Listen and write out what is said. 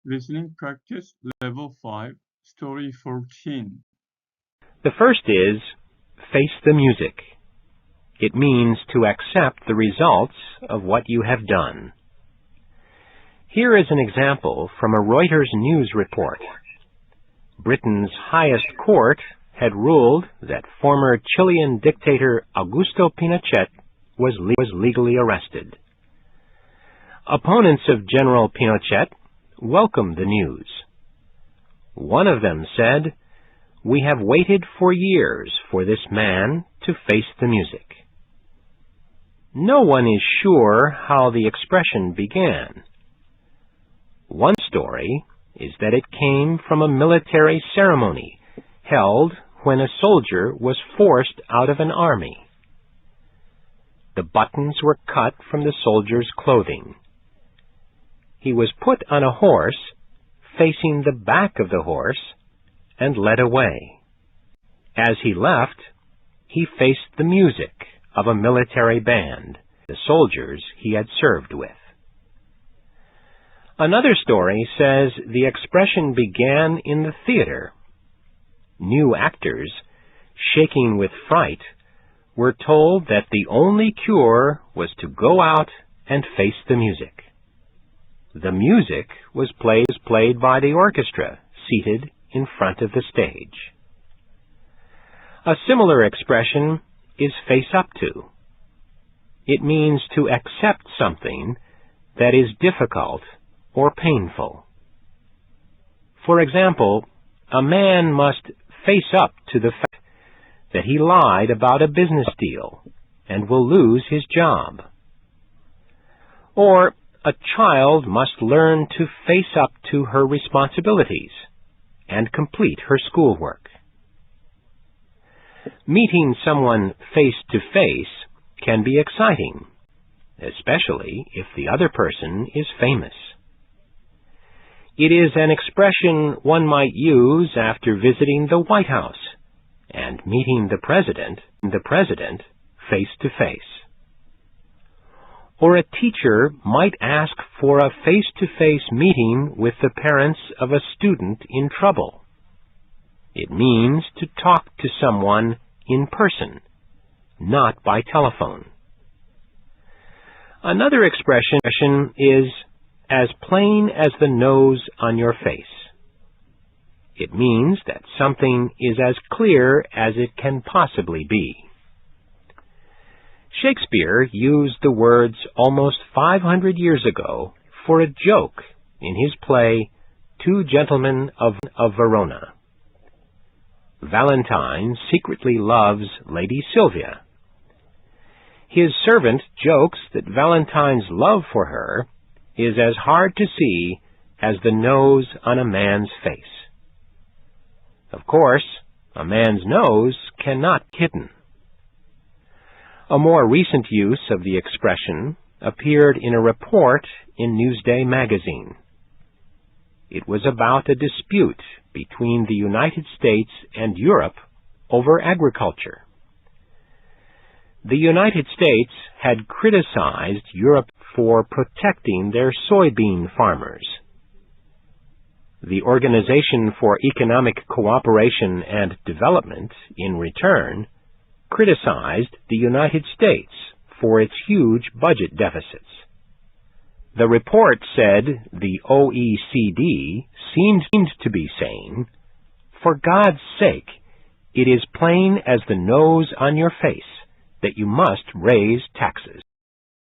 Listening practice level 5, story 14. The first is face the music. It means to accept the results of what you have done. Here is an example from a Reuters news report. Britain's highest court had ruled that former Chilean dictator Augusto Pinochet was legally arrested. Opponents of General Pinochet welcomed the news. One of them said, "We have waited for years for this man to face the music." No one is sure how the expression began. One story is that it came from a military ceremony held when a soldier was forced out of an army. The buttons were cut from the soldier's clothing. He was put on a horse, facing the back of the horse, and led away. As he left, he faced the music of a military band, the soldiers he had served with. Another story says the expression began in the theater. New actors, shaking with fright, were told that the only cure was to go out and face the music. The music was played by the orchestra, seated in front of the stage. A similar expression is face up to. It means to accept something that is difficult or painful. For example, a man must face up to the fact that he lied about a business deal and will lose his job. Or a child must learn to face up to her responsibilities and complete her schoolwork. Meeting someone face to face can be exciting, especially if the other person is famous. It is an expression one might use after visiting the White House and meeting the president face to face. Or a teacher might ask for a face-to-face meeting with the parents of a student in trouble. It means to talk to someone in person, not by telephone. Another expression is as plain as the nose on your face. It means that something is as clear as it can possibly be. Shakespeare used the words almost 500 years ago for a joke in his play Two Gentlemen of Verona. Valentine secretly loves Lady Sylvia. His servant jokes that Valentine's love for her is as hard to see as the nose on a man's face. Of course, a man's nose cannot be hidden. A more recent use of the expression appeared in a report in Newsday magazine. It was about a dispute between the United States and Europe over agriculture. The United States had criticized Europe for protecting their soybean farmers. The Organization for Economic Cooperation and Development, in return, criticized the United States for its huge budget deficits. The report said the OECD seemed to be saying, "For God's sake, it is plain as the nose on your face that you must raise taxes."